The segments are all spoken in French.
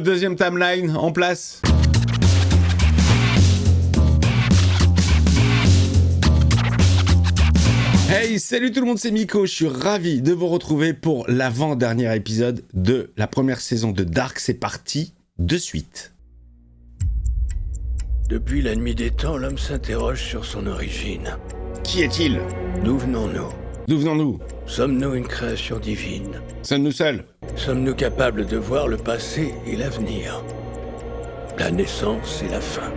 Deuxième timeline en place. Hey, salut tout le monde, c'est Miko, je suis ravi de vous retrouver pour l'avant-dernier épisode de la première saison de Dark. C'est parti de suite. Depuis la nuit des temps, l'homme s'interroge sur son origine. Qui est-il? D'où venons-nous? D'où venons-nous? Sommes-nous une création divine? Sommes-nous seuls? Sommes-nous capables de voir le passé et l'avenir? La naissance et la fin?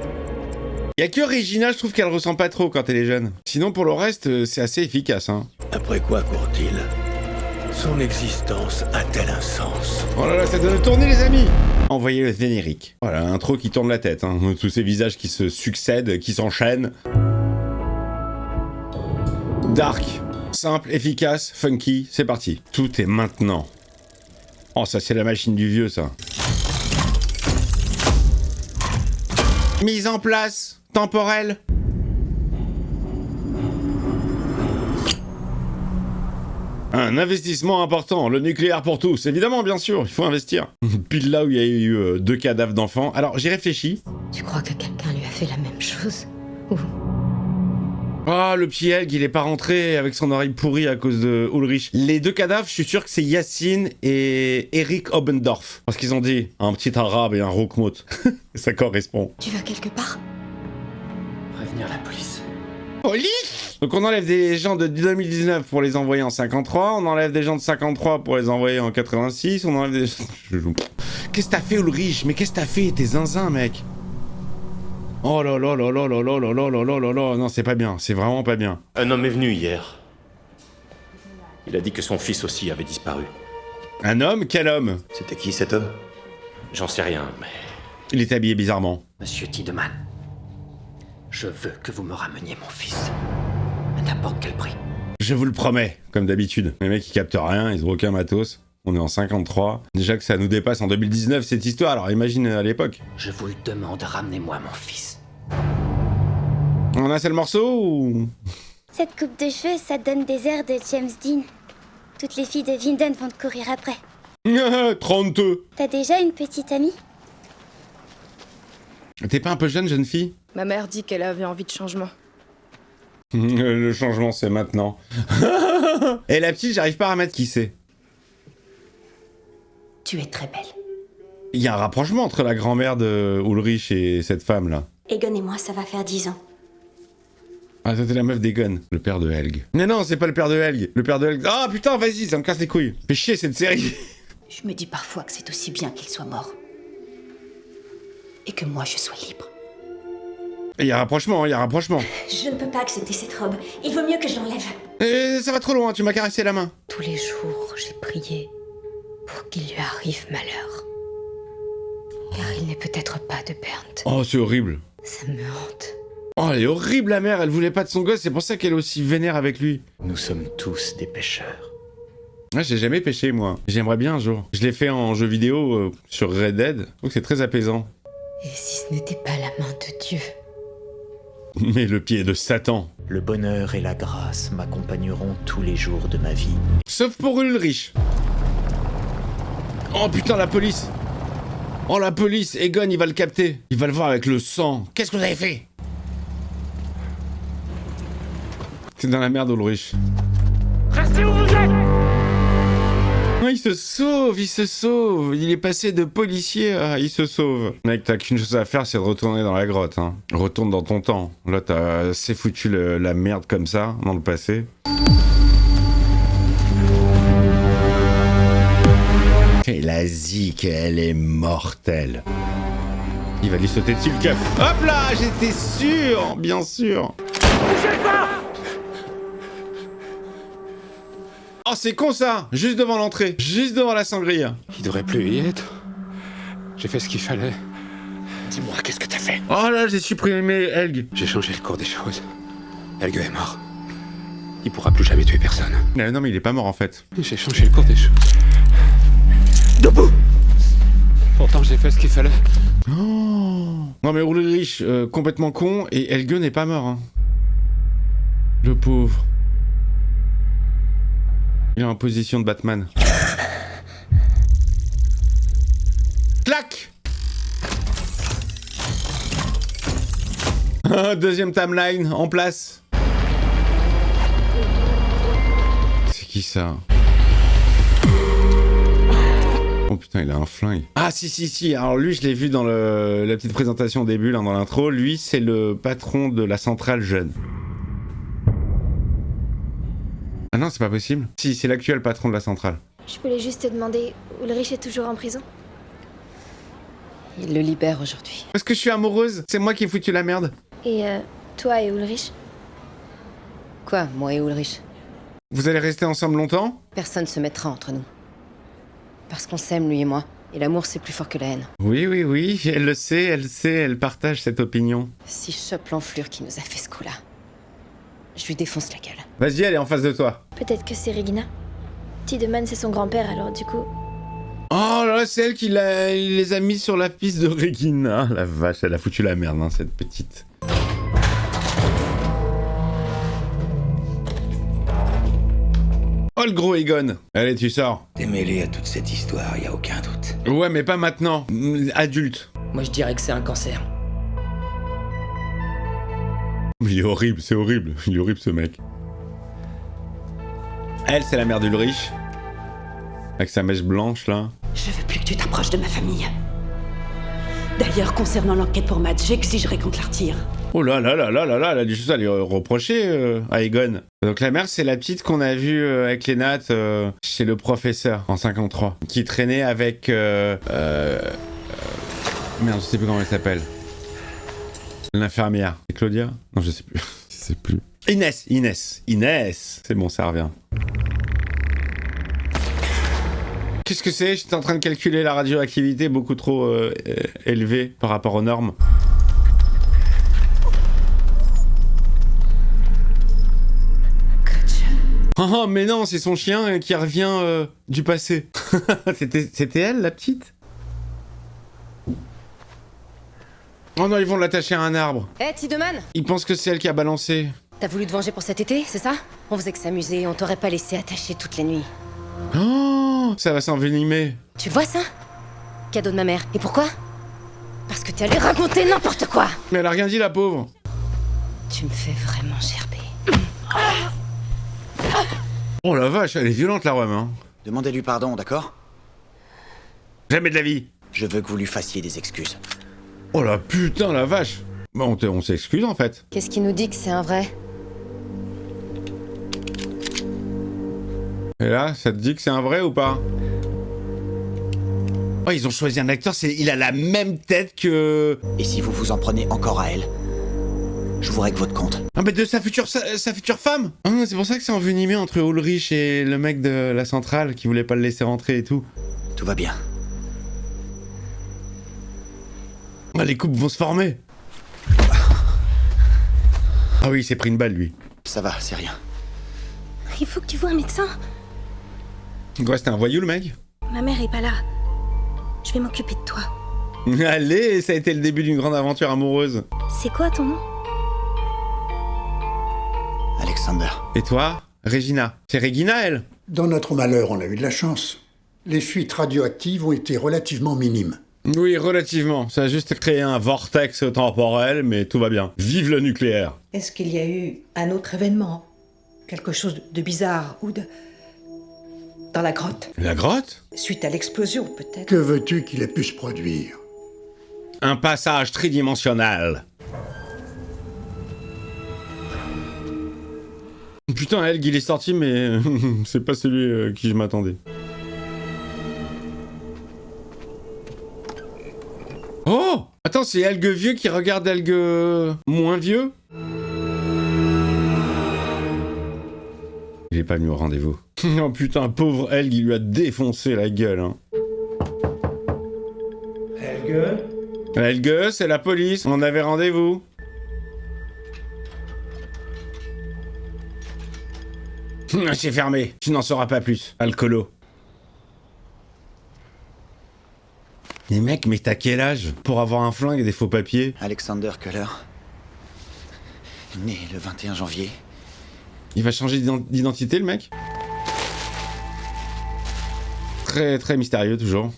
Y'a que Regina, je trouve qu'elle ressent pas trop quand elle est jeune. Sinon pour le reste, c'est assez efficace, hein. Après quoi court-il? Son existence a-t-elle un sens? Oh là là, ça donne tourner les amis. Envoyez le générique. Voilà, intro qui tourne la tête, hein. Tous ces visages qui se succèdent, qui s'enchaînent. Dark, simple, efficace, funky, c'est parti. Tout est maintenant. Oh, ça c'est la machine du vieux, ça. Mise en place, temporelle. Un investissement important, le nucléaire pour tous. Évidemment, bien sûr, il faut investir. Pile là où il y a eu 2 cadavres d'enfants. Alors, j'ai réfléchi. Tu crois que quelqu'un lui a fait la même chose? Ou... Oh, le petit Helg, il est pas rentré avec son oreille pourrie à cause de Ulrich. Les 2 cadavres, je suis sûr que c'est Yacine et Eric Obendorf. Parce qu'ils ont dit un petit arabe et un roukmout. Ça correspond. Tu vas quelque part? Prévenir la police. Police! Donc on enlève des gens de 2019 pour les envoyer en 53, on enlève des gens de 53 pour les envoyer en 86, on enlève des... Qu'est-ce que t'as fait, Ulrich? Mais qu'est-ce que t'as fait? T'es zinzin, mec. Oh là là là là là là là là là là là là. Non, c'est pas bien, c'est vraiment pas bien. Un homme est venu hier. Il a dit que son fils aussi avait disparu. Un homme? Quel homme? C'était qui cet homme? J'en sais rien, mais... Il est habillé bizarrement. Monsieur Tiedemann, je veux que vous me rameniez mon fils. À n'importe quel prix. Je vous le promets, comme d'habitude. Les mecs, ils captent rien, ils ont aucun matos. On est en 53. Déjà que ça nous dépasse en 2019, cette histoire, alors imagine à l'époque. Je vous le demande, ramenez-moi mon fils. On a un seul morceau ou... Cette coupe de cheveux, ça te donne des airs de James Dean. Toutes les filles de Vinden vont te courir après. 32. T'as déjà une petite amie? T'es pas un peu jeune fille? Ma mère dit qu'elle avait envie de changement. Le changement, c'est maintenant. Et la petite, j'arrive pas à remettre qui c'est. Tu es très belle. Il y a un rapprochement entre la grand-mère de Ulrich et cette femme-là. Egon et moi, ça va faire 10 ans. Ah, c'était la meuf d'Egon, le père de Helg. Mais non, c'est pas le père de Helg. Le père de Helg... Ah, putain, vas-y, ça me casse les couilles. Fais chier, cette série. Je me dis parfois que c'est aussi bien qu'il soit mort. Et que moi, je sois libre. Il y a rapprochement, il y a rapprochement. Je ne peux pas accepter cette robe. Il vaut mieux que je l'enlève. Ça va trop loin, tu m'as caressé la main. Tous les jours, j'ai prié pour qu'il lui arrive malheur. Car il n'est peut-être pas de Bernd. Oh, c'est horrible. Ça me hante. Oh, elle est horrible, la mère. Elle voulait pas de son gosse, c'est pour ça qu'elle est aussi vénère avec lui. Nous sommes tous des pêcheurs. Ouais, j'ai jamais pêché, moi. J'aimerais bien un jour. Je l'ai fait en jeu vidéo sur Red Dead. Je trouve que c'est très apaisant. Et si ce n'était pas la main de Dieu? Mais le pied de Satan. Le bonheur et la grâce m'accompagneront tous les jours de ma vie. Sauf pour Ulrich. Oh putain, la police. Oh la police, Egon, il va le capter. Il va le voir avec le sang. Qu'est-ce que vous avez fait? T'es dans la merde, Ulrich. Restez où vous êtes! Oh, il se sauve, il se sauve. Il est passé de policier à il se sauve. Mec, t'as qu'une chose à faire, c'est de retourner dans la grotte. Hein. Retourne dans ton temps. Là, t'as assez foutu la merde comme ça, dans le passé. Et la zik, elle est mortelle. Il va lui sauter dessus le keuf. Hop là, j'étais sûr, bien sûr. Bougez pas! Oh, c'est con ça! Juste devant l'entrée, juste devant la sangria. Il devrait plus y être. J'ai fait ce qu'il fallait. Dis-moi, qu'est-ce que t'as fait? Oh là, j'ai supprimé Helg. J'ai changé le cours des choses. Helge est mort. Il pourra plus jamais tuer personne. Non, mais il est pas mort en fait. J'ai changé le cours des choses. Debout! Pourtant, j'ai fait ce qu'il fallait. Oh. Non mais Ulrich, complètement con, et Helge n'est pas mort. Hein. Le pauvre. Il est en position de Batman. Clac. Deuxième timeline en place. C'est qui ça? Oh putain, il a un flingue. Ah si. Alors lui, je l'ai vu dans la petite présentation au début, là, dans l'intro. Lui, c'est le patron de la centrale jeune. Ah non, c'est pas possible. Si, c'est l'actuel patron de la centrale. Je voulais juste te demander, Ulrich est toujours en prison? Il le libère aujourd'hui. Parce que je suis amoureuse. C'est moi qui ai foutu la merde. Et toi et Ulrich? Quoi, moi et Ulrich? Vous allez rester ensemble longtemps? Personne se mettra entre nous. Parce qu'on s'aime, lui et moi. Et l'amour, c'est plus fort que la haine. Oui. Elle le sait, elle partage cette opinion. Si je chope l'enflure qui nous a fait ce coup-là, je lui défonce la gueule. Vas-y, elle est en face de toi. Peut-être que c'est Regina. Tiedemann, c'est son grand-père, alors du coup... Oh là, c'est elle qui les a mis sur la piste de Regina. La vache, elle a foutu la merde, hein, cette petite. Oh le gros Egon. Allez, tu sors. T'es mêlé à toute cette histoire, y a aucun doute. Ouais, mais pas maintenant. Adulte. Moi, je dirais que c'est un cancer. Il est horrible, c'est horrible. Il est horrible, ce mec. Elle, c'est la mère d'Ulrich. Avec sa mèche blanche, là. Je veux plus que tu t'approches de ma famille. D'ailleurs, concernant l'enquête pour Matt, j'exigerai qu'on te la retire. Oh là, elle a des choses à lui reprocher à Egon. Donc la mère, c'est la petite qu'on a vue avec les nattes chez le professeur en 53. Qui traînait avec... Merde, je sais plus comment elle s'appelle. L'infirmière. C'est Claudia? Non, je sais plus. Je sais plus. Inès. C'est bon, ça revient. Qu'est-ce que c'est? J'étais en train de calculer la radioactivité beaucoup trop élevée par rapport aux normes. Oh mais non, c'est son chien qui revient du passé. C'était elle, la petite? Oh non, ils vont l'attacher à un arbre. Hé, Tiedemann! Ils pensent que c'est elle qui a balancé. T'as voulu te venger pour cet été, c'est ça? On faisait que s'amuser, on t'aurait pas laissé attacher toutes les nuits. Oh, ça va s'envenimer. Tu le vois ça? Cadeau de ma mère. Et pourquoi? Parce que t'es allé raconter n'importe quoi! Mais elle a rien dit, la pauvre. Tu me fais vraiment gerber. Oh la vache, elle est violente, la Rome, hein. Demandez-lui pardon, d'accord? Jamais de la vie. Je veux que vous lui fassiez des excuses. Oh la putain, la vache. Bon, on s'excuse, en fait. Qu'est-ce qui nous dit que c'est un vrai? Et là, ça te dit que c'est un vrai ou pas? Oh, ils ont choisi un acteur, il a la même tête que... Et si vous vous en prenez encore à elle, je vous règle votre compte. Ah mais de sa future femme. Ah, c'est pour ça que c'est envenimé entre Ulrich et le mec de la centrale qui voulait pas le laisser rentrer et tout. Tout va bien. Ah, les couples vont se former. Ah oui, il s'est pris une balle, lui. Ça va, c'est rien. Il faut que tu vois un médecin. Quoi, c'était un voyou, le mec? Ma mère est pas là. Je vais m'occuper de toi. Allez, ça a été le début d'une grande aventure amoureuse. C'est quoi ton nom? Alexander. Et toi? Regina. C'est Regina, elle? Dans notre malheur, on a eu de la chance. Les fuites radioactives ont été relativement minimes. Oui, relativement. Ça a juste créé un vortex temporel, mais tout va bien. Vive le nucléaire. Est-ce qu'il y a eu un autre événement? Quelque chose de bizarre ou de... Dans la grotte? La grotte? Suite à l'explosion, peut-être? Que veux-tu qu'il ait pu se produire? Un passage tridimensionnel. Putain, Helg, il est sorti, mais c'est pas celui qui je m'attendais. Oh! Attends, c'est Helg vieux qui regarde Helg moins vieux? Il est pas venu au rendez-vous. Oh putain, pauvre Helg, il lui a défoncé la gueule, hein. Helge? Helge, c'est la police, on avait rendez-vous. C'est fermé, tu n'en sauras pas plus, alcoolo. Les mecs, mais t'as quel âge pour avoir un flingue et des faux papiers? Alexander Keller. Né le 21 janvier. Il va changer d'identité, le mec? Très, très mystérieux, toujours.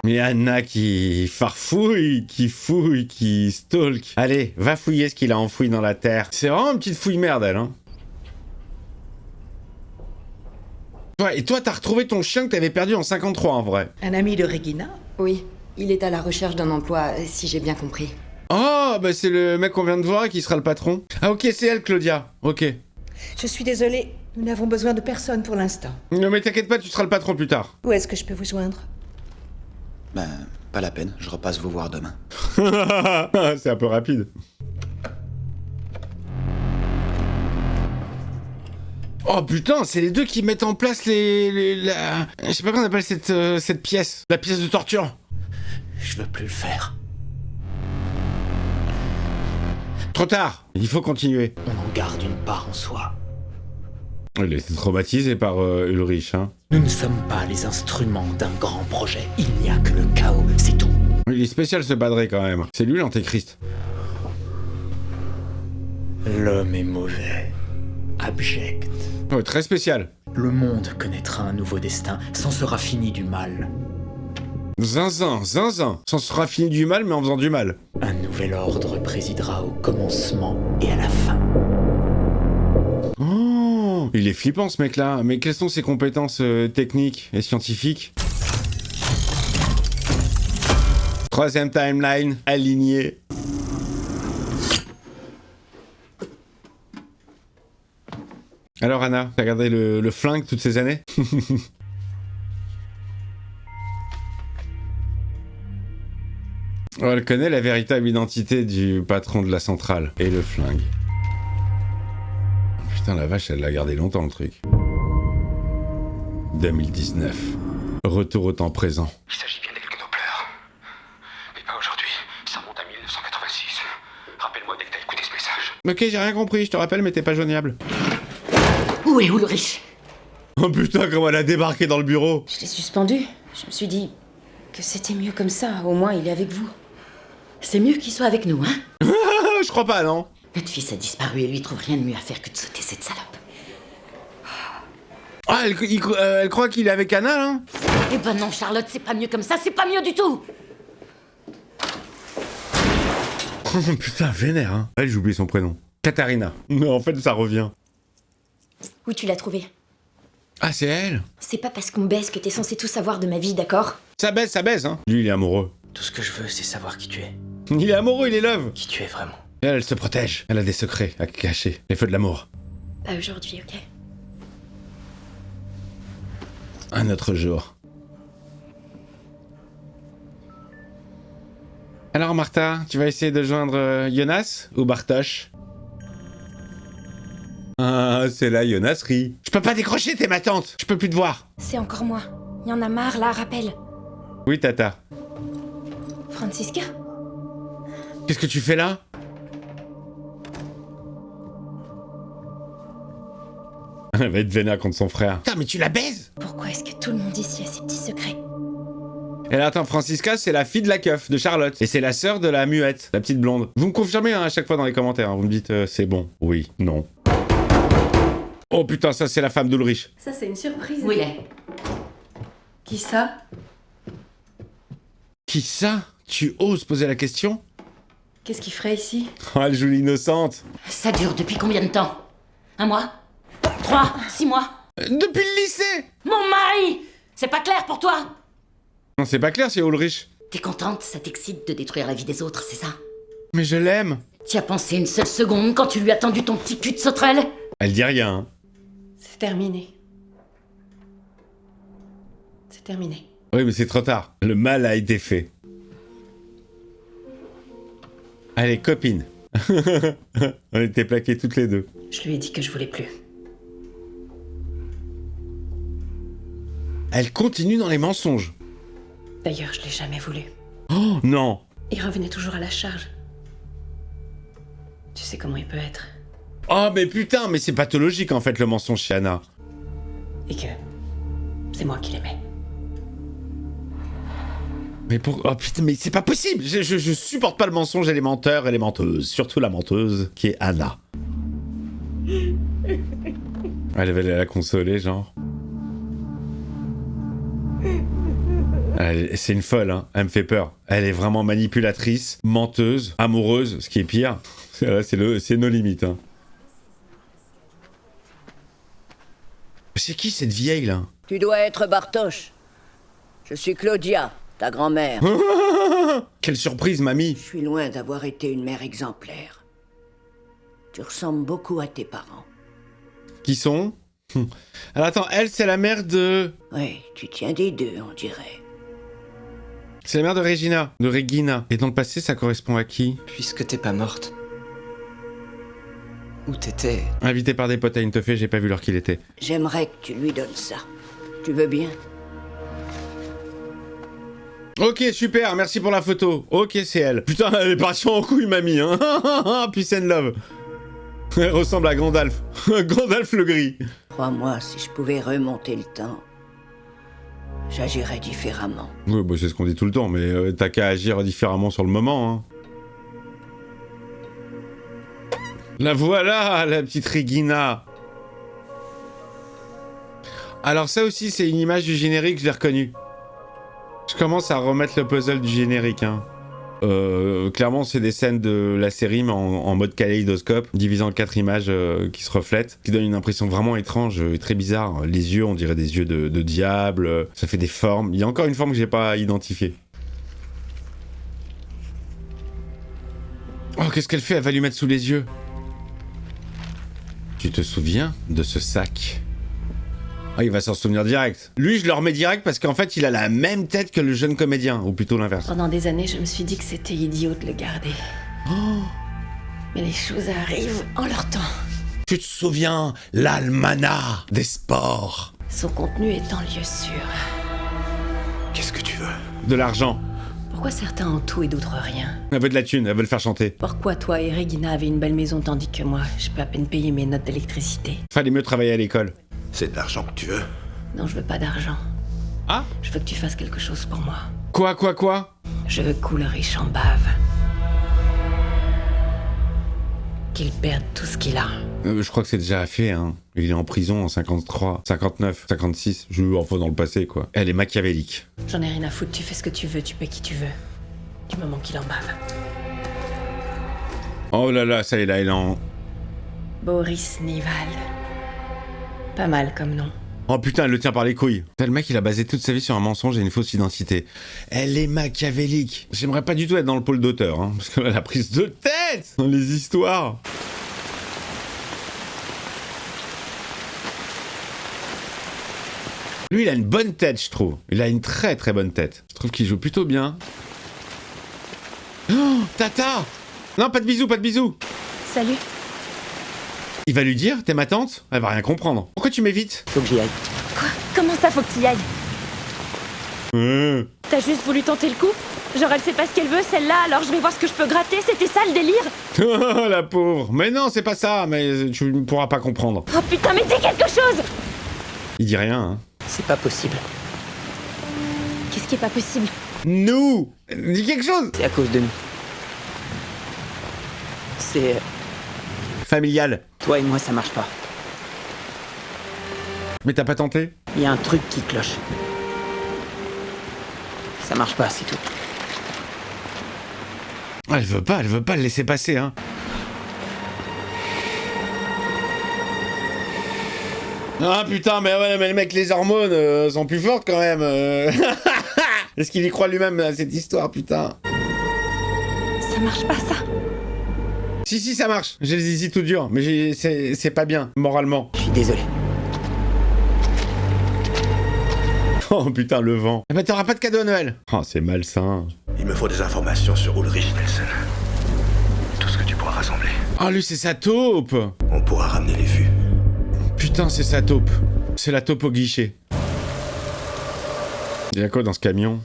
Mais Anna qui farfouille, qui fouille, qui stalk. Allez, va fouiller ce qu'il a enfoui dans la terre. C'est vraiment une petite fouille merde, elle, hein. Ouais, et toi, t'as retrouvé ton chien que t'avais perdu en 53, en vrai. Un ami de Regina? Oui, il est à la recherche d'un emploi, si j'ai bien compris. Oh, bah c'est le mec qu'on vient de voir et qui sera le patron. Ah ok, c'est elle, Claudia. Ok. Je suis désolée, nous n'avons besoin de personne pour l'instant. Non mais t'inquiète pas, tu seras le patron plus tard. Où est-ce que je peux vous joindre? Ben, pas la peine, je repasse vous voir demain. C'est un peu rapide. Oh putain, c'est les deux qui mettent en place je sais pas comment on appelle cette pièce. La pièce de torture. Je veux plus le faire. Trop tard, il faut continuer. On en garde une part en soi. Il a été traumatisé par Ulrich, hein. Nous ne sommes pas les instruments d'un grand projet. Il n'y a que le chaos, c'est tout. Il est spécial ce padré quand même. C'est lui l'antéchrist. L'homme est mauvais, abject. Ouais, très spécial. Le monde connaîtra un nouveau destin, s'en sera fini du mal. Zinzin, zinzin. S'en sera fini du mal, mais en faisant du mal. Un nouvel ordre présidera au commencement et à la fin. Oh, il est flippant ce mec-là. Mais quelles sont ses compétences techniques et scientifiques? Troisième timeline, aligné. Alors Anna, t'as gardé le flingue toutes ces années? Oh, elle connaît la véritable identité du patron de la centrale. Et le flingue. Putain, la vache, elle l'a gardé longtemps, le truc. 2019. Retour au temps présent. Il s'agit bien d'être Knopfler. Mais pas aujourd'hui. Ça remonte à 1986. Rappelle-moi dès que t'as écouté ce message. Ok, j'ai rien compris, je te rappelle, mais t'es pas joignable. Où est Ulrich? Oh putain, comment elle a débarqué dans le bureau. Je l'ai suspendu. Je me suis dit que c'était mieux comme ça. Au moins, il est avec vous. C'est mieux qu'il soit avec nous, hein? Je crois pas, non. Notre fils a disparu et lui trouve rien de mieux à faire que de sauter cette salope. Ah, elle croit qu'il est avec Anna, là? Eh ben non, Charlotte, c'est pas mieux comme ça, c'est pas mieux du tout! Oh putain, vénère, hein. Elle, j'ai oublié son prénom. Katharina. Non, en fait, ça revient. Où tu l'as trouvé? Ah, c'est elle? C'est pas parce qu'on baisse que t'es censé tout savoir de ma vie, d'accord? Ça baisse, hein. Lui, il est amoureux. Tout ce que je veux, c'est savoir qui tu es. Il est amoureux, il est love. Qui tu es vraiment. Et elle se protège. Elle a des secrets à cacher. Les feux de l'amour. Pas aujourd'hui, ok? Un autre jour. Alors, Martha, tu vas essayer de joindre Jonas ou Bartosz? Ah, c'est la Jonasserie. Je peux pas décrocher, t'es ma tante. Je peux plus te voir. C'est encore moi. Y en a marre, là, rappelle. Oui, tata. Francisca? Qu'est-ce que tu fais là? Elle va être vénère contre son frère. Putain, mais tu la baises? Pourquoi est-ce que tout le monde ici a ses petits secrets? Et là, attends, Francisca, c'est la fille de la keuf, de Charlotte. Et c'est la sœur de la muette, la petite blonde. Vous me confirmez hein, à chaque fois dans les commentaires. Hein. Vous me dites c'est bon, oui, non. Oh putain, ça c'est la femme d'Ulrich. Ça c'est une surprise. Où il est? Qui ça? Qui ça? Tu oses poser la question? Qu'est-ce qu'il ferait ici? Oh, elle joue l'innocente. Ça dure depuis combien de temps? 1 mois? 3? 6 mois? Depuis le lycée! Mon mari! C'est pas clair pour toi? Non, c'est pas clair, c'est Ulrich. T'es contente? Ça t'excite de détruire la vie des autres, c'est ça? Mais je l'aime. Tu as pensé une seule seconde quand tu lui as tendu ton petit cul de sauterelle? Elle dit rien. Hein. C'est terminé. C'est terminé. Oui, mais c'est trop tard. Le mal a été fait. Allez, copine. On était plaqués toutes les deux. Je lui ai dit que je voulais plus. Elle continue dans les mensonges. D'ailleurs, je l'ai jamais voulu. Oh non. Il revenait toujours à la charge. Tu sais comment il peut être. Oh mais putain, mais c'est pathologique en fait le mensonge chez Anna. Et que c'est moi qui l'aimais. Mais pour... Oh putain, mais c'est pas possible. Je supporte pas le mensonge et les menteurs et les menteuses. Surtout la menteuse qui est Anna. Elle va la consoler genre. C'est une folle, hein. Elle me fait peur. Elle est vraiment manipulatrice, menteuse, amoureuse, ce qui est pire. C'est nos limites, hein. C'est qui cette vieille, là? Tu dois être Bartosz. Je suis Claudia, ta grand-mère. Quelle surprise, mamie. Je suis loin d'avoir été une mère exemplaire. Tu ressembles beaucoup à tes parents. Qui sont? Alors attends, elle, c'est la mère de... Oui, tu tiens des deux, on dirait. C'est la mère de Regina, de Regina. Et dans le passé, ça correspond à qui? Puisque t'es pas morte. Où t'étais? Invité par des potes à une teufée, j'ai pas vu l'heure qu'il était. J'aimerais que tu lui donnes ça. Tu veux bien? Ok, super, merci pour la photo. Ok, c'est elle. Putain, elle est partie en couille, mamie, hein. Peace and love. Elle ressemble à Gandalf. Gandalf le gris. Crois-moi, si je pouvais remonter le temps, j'agirais différemment. Oui, bah c'est ce qu'on dit tout le temps, mais t'as qu'à agir différemment sur le moment, hein. La voilà, la petite Regina. Alors ça aussi, c'est une image du générique, je l'ai reconnue. Je commence à remettre le puzzle du générique, hein. Clairement, c'est des scènes de la série, mais en mode kaléidoscope, divisé en 4 images qui se reflètent, qui donnent une impression vraiment étrange et très bizarre. Les yeux, on dirait des yeux de diable, ça fait des formes. Il y a encore une forme que j'ai pas identifiée. Oh, qu'est-ce qu'elle fait? Elle va lui mettre sous les yeux. Tu te souviens de ce sac? Ah, il va s'en souvenir direct. Lui, je le remets direct parce qu'en fait, il a la même tête que le jeune comédien, ou plutôt l'inverse. Pendant des années, je me suis dit que c'était idiot de le garder. Oh. Mais les choses arrivent en leur temps. Tu te souviens, l'almanach des sports? Son contenu est en lieu sûr. Qu'est-ce que tu veux? De l'argent. Pourquoi certains ont tout et d'autres rien? Elle veut de la thune, elle veut le faire chanter. Pourquoi toi et Regina avez une belle maison tandis que moi, je peux à peine payer mes notes d'électricité? Fallait mieux travailler à l'école. C'est de l'argent que tu veux? Non, je veux pas d'argent. Ah? Je veux que tu fasses quelque chose pour moi. Quoi? Je veux qu'Ulrich en bave. Qu'il perde tout ce qu'il a. Je crois que c'est déjà fait, hein. Il est en prison en 53, 59, 56. Enfin dans le passé, quoi. Elle est machiavélique. J'en ai rien à foutre, tu fais ce que tu veux, tu paies qui tu veux. Du moment qu'il en bave. Oh là là, ça y est, là, elle est en... Boris Nival. Pas mal comme nom. Oh putain, elle le tient par les couilles. Le mec, il a basé toute sa vie sur un mensonge et une fausse identité. Elle est machiavélique. J'aimerais pas du tout être dans le pôle d'auteur, hein, parce que là, la prise de tête dans les histoires. Lui, il a une bonne tête, je trouve. Il a une très très bonne tête. Je trouve qu'il joue plutôt bien. Oh, Tata! Non, pas de bisous, pas de bisous. Salut. Il va lui dire, t'es ma tante? Elle va rien comprendre. Pourquoi tu m'évites? Faut que j'y aille. Quoi? Comment ça, faut que t'y ailles? T'as juste voulu tenter le coup? Genre elle sait pas ce qu'elle veut celle-là, alors je vais voir ce que je peux gratter, c'était ça le délire? Oh la pauvre. Mais non, c'est pas ça, mais tu ne pourras pas comprendre. Oh putain, mais dis quelque chose! Il dit rien, hein. C'est pas possible. Qu'est-ce qui est pas possible? Nous! Dis quelque chose! C'est à cause de nous. C'est... familial. Toi et moi, ça marche pas. Mais t'as pas tenté? Il y a un truc qui cloche. Ça marche pas, c'est tout. Elle veut pas le laisser passer, hein. Ah putain, mais ouais, mais le mec, les hormones sont plus fortes quand même. Est-ce qu'il y croit lui-même à cette histoire, putain? Ça marche pas, ça? Si, ça marche. J'ai le zizi tout dur, mais c'est pas bien, moralement. Je suis désolé. Oh putain, le vent. Eh ben t'auras pas de cadeau à Noël. Oh, c'est malsain. Il me faut des informations sur Ulrich Nelson. Tout ce que tu pourras rassembler. Oh, lui, c'est sa taupe. On pourra ramener les vues. Putain, c'est sa taupe. C'est la taupe au guichet. Il y a quoi dans ce camion?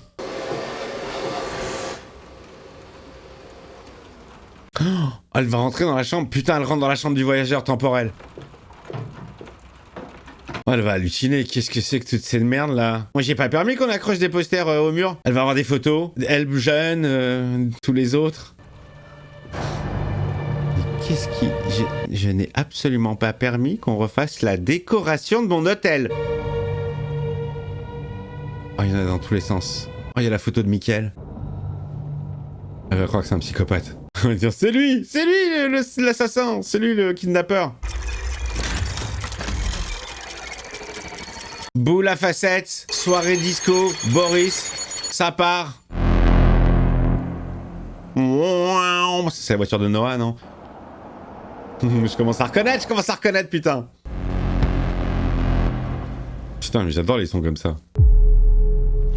Oh, elle va rentrer dans la chambre. Putain, elle rentre dans la chambre du voyageur temporel. Oh, elle va halluciner. Qu'est-ce que c'est que toute cette merde là? Moi, j'ai pas permis qu'on accroche des posters au mur. Elle va avoir des photos. Elle jeune, tous les autres. Mais qu'est-ce qui... Je n'ai absolument pas permis qu'on refasse la décoration de mon hôtel. Oh, il y en a dans tous les sens. Oh, il y a la photo de Mickaël. Elle va croire que c'est un psychopathe. On va dire, c'est lui l'assassin, c'est lui le kidnappeur. Boule à facettes, soirée disco, Boris, ça part. C'est la voiture de Noah, non? Je commence à reconnaître, putain. Putain, mais j'adore les sons comme ça.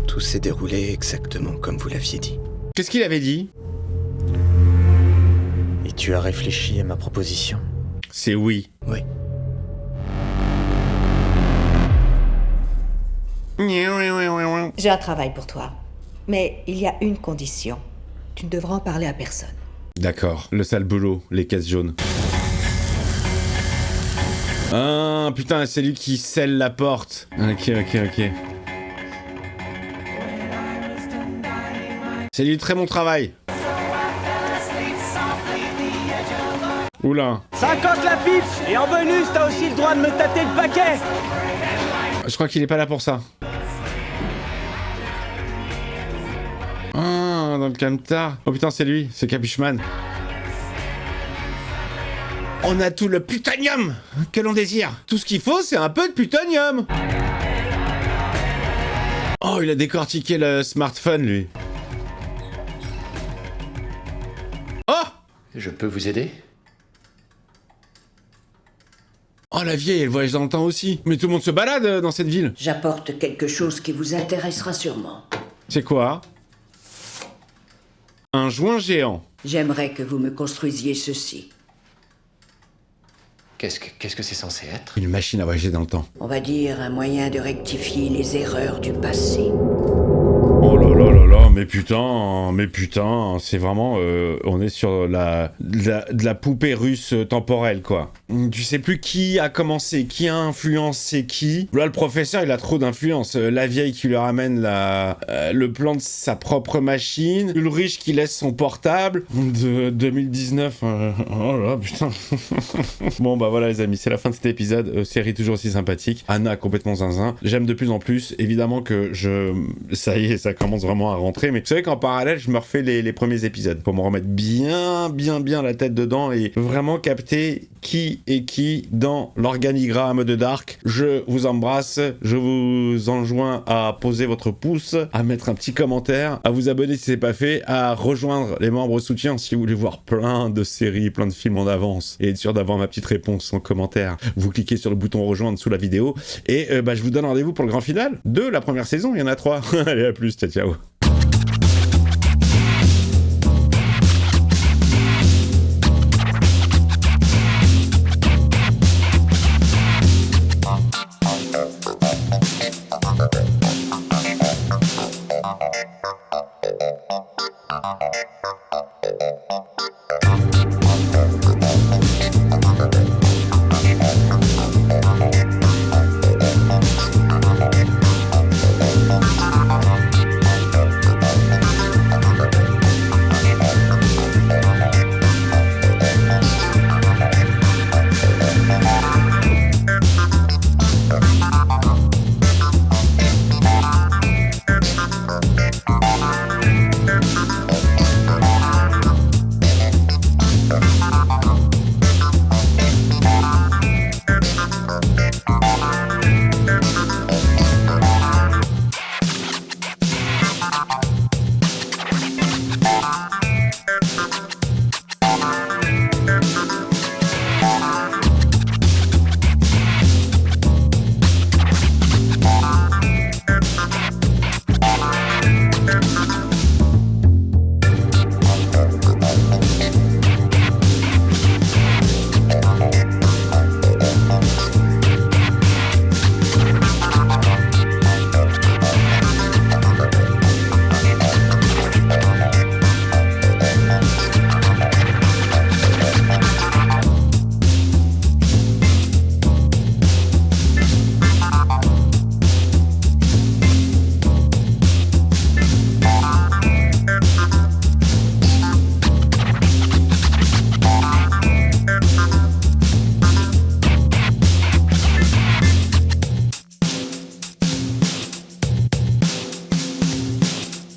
Tout s'est déroulé exactement comme vous l'aviez dit. Qu'est-ce qu'il avait dit? Et tu as réfléchi à ma proposition? C'est oui. Oui. J'ai un travail pour toi. Mais il y a une condition. Tu ne devras en parler à personne. D'accord, le sale boulot, les caisses jaunes. Ah, putain, c'est lui qui scelle la porte. Ok. C'est lui, très bon travail. Oula. 50 la pipe. Et en bonus, t'as aussi le droit de me tâter le paquet. Je crois qu'il est pas là pour ça. Ah, dans le camtar. Oh putain, c'est lui, c'est Capuchman. On a tout le plutonium que l'on désire. Tout ce qu'il faut, c'est un peu de plutonium. Oh, il a décortiqué le smartphone, lui. Oh! Je peux vous aider? Oh, la vieille, elle voyage dans le temps aussi. Mais tout le monde se balade dans cette ville. J'apporte quelque chose qui vous intéressera sûrement. C'est quoi? Un joint géant. J'aimerais que vous me construisiez ceci. Qu'est-ce que c'est censé être? Une machine à voyager dans le temps. On va dire un moyen de rectifier les erreurs du passé. Oh là là là là, mais putain, c'est vraiment, on est sur de la poupée russe temporelle, quoi. Tu sais plus qui a commencé, qui a influencé qui. Là, le professeur, il a trop d'influence. La vieille qui lui ramène le plan de sa propre machine. Ulrich qui laisse son portable. De 2019. Oh là, putain. Bon, bah voilà, les amis, c'est la fin de cet épisode. Série toujours aussi sympathique. Anna complètement zinzin. J'aime de plus en plus. Évidemment que ça y est, ça commence vraiment à rentrer. Mais vous savez qu'en parallèle, je me refais les premiers épisodes pour me remettre bien la tête dedans et vraiment capter qui est qui dans l'organigramme de Dark. Je vous embrasse, je vous enjoins à poser votre pouce, à mettre un petit commentaire, à vous abonner si c'est pas fait, à rejoindre les membres soutiens si vous voulez voir plein de séries, plein de films en avance et être sûr d'avoir ma petite réponse en commentaire. Vous cliquez sur le bouton rejoindre sous la vidéo et je vous donne rendez-vous pour le grand final de la première saison. Il y en a 3. Allez, à plus, ciao.